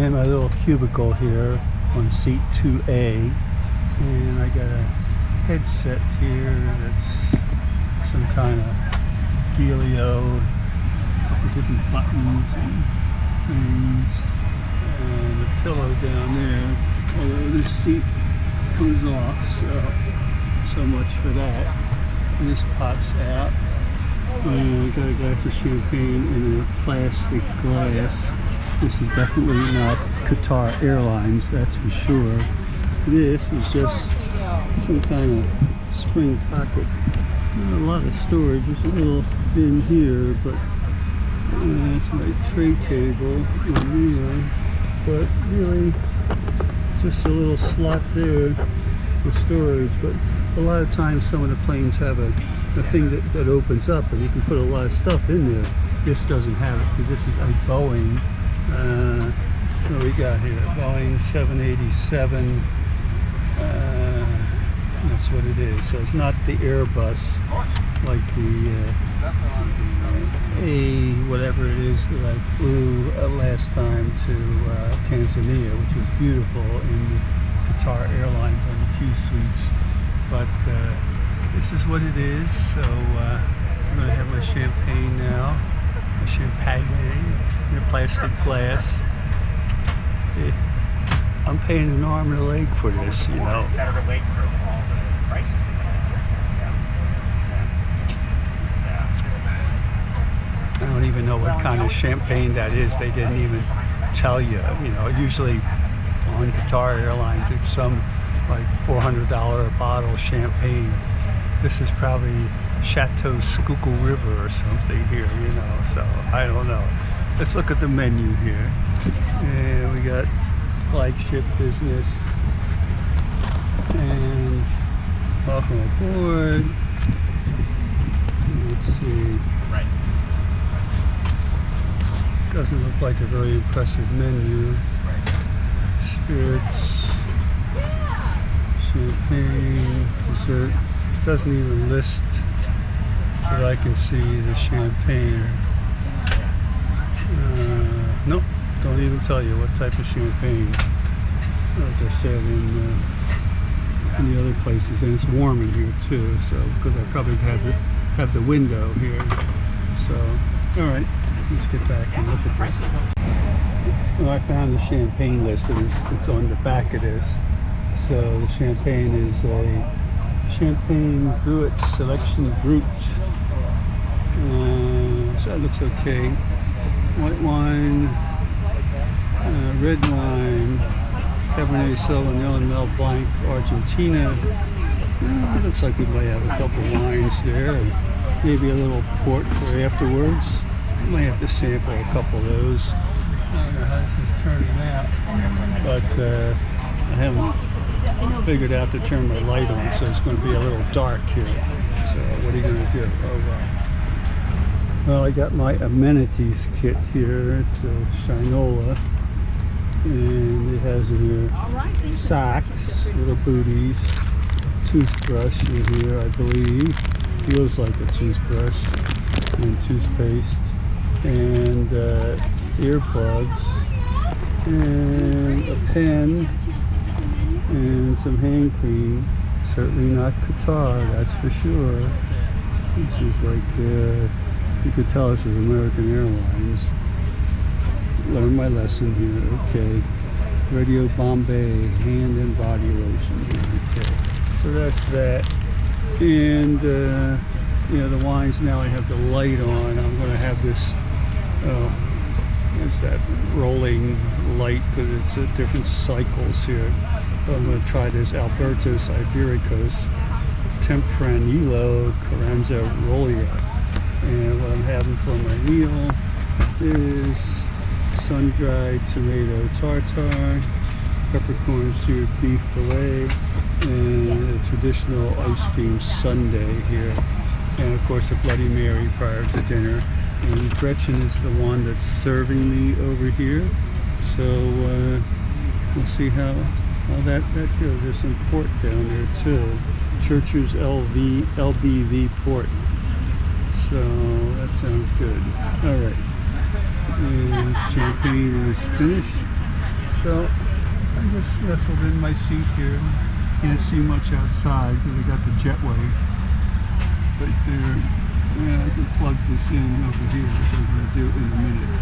in my little cubicle here on seat 2A, and I got a headset here that's some kind of dealio, a couple different buttons and things, and a pillow down there, although this seat comes off, so much for that. And this pops out, and I got a glass of champagne in a plastic glass. This is definitely not Qatar Airlines, that's for sure. This is just some kind of spring pocket. Not a lot of storage, there's a little bin here, but that's my tray table in here. But really, just a little slot there for storage. But a lot of times some of the planes have a thing that opens up and you can put a lot of stuff in there. This doesn't have it because this is a Boeing. What do we got here? Boeing 787. That's what it is. So it's not the Airbus like the A whatever it is that I flew last time to Tanzania, which was beautiful in the Qatar Airlines on the Q suites. But this is what it is. So I'm going to have my champagne now. My champagne in a plastic glass. I'm paying an arm and a leg for this, you know. I don't even know what kind of champagne that is. They didn't even tell you. You know, usually on Qatar Airlines it's some like $400 a bottle champagne. This is probably Chateau Schuylkill River or something here, you know, so I don't know. Let's look at the menu here. And we got flagship business and welcome aboard. Let's see. Doesn't look like a very impressive menu. Spirits, champagne, dessert. Doesn't even list that I can see the champagne. Nope, don't even tell you what type of champagne. Like I said in the other places, and it's warm in here too. So because I probably have the window here. So all right, let's get back and look at this. Well, I found the champagne list, and it's on the back of this. So the champagne is a Champagne Gruet Selection Brut. So that looks okay. White wine, red wine, Cabernet Sauvignon, Mel Blanc, Argentina. Looks like we might have a couple wines there. Maybe a little port for afterwards. We might have to sample a couple of those. I don't know how this is turning out, but I haven't figured out to turn my light on, so it's going to be a little dark here. So what are you going to do? Oh, well, I got my amenities kit here. It's a Shinola, and it has in here socks, little booties, toothbrush in here, I believe. Feels like a toothbrush, and toothpaste, and earplugs, and a pen, and some hand cream. Certainly not Qatar, that's for sure. This is like, you could tell this is American Airlines. Learned my lesson here, okay. Radio Bombay, hand and body lotion, okay. So that's that. And, you know, the wines, now I have the light on. I'm going to have this, what's that, rolling light, because it's at different cycles here. I'm going to try this Albertus Ibericus Tempranillo Carranza Rolia. And what I'm having for my meal is sun-dried tomato tartare, peppercorn seared beef fillet, and a traditional ice cream sundae here. And of course a Bloody Mary prior to dinner. And Gretchen is the one that's serving me over here. So we'll see how that goes. There's some port down there too. Churcher's LBV port. So that sounds good. All right. And champagne is finished. So I just nestled in my seat here. Can't see much outside because I got the jetway right there. And I can plug this in over here, which I'm going to do in a minute.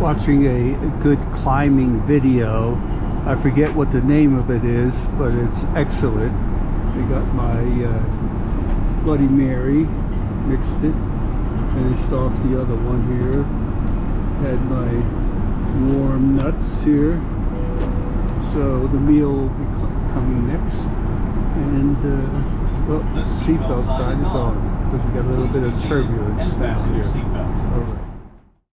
Watching a good climbing video. I forget what the name of it is, but it's excellent. I got my Bloody Mary, mixed it, finished off the other one here. Had my warm nuts here. So the meal will be coming next. And well, the seatbelt sign is on because we got a little bit of turbulence now here. All right.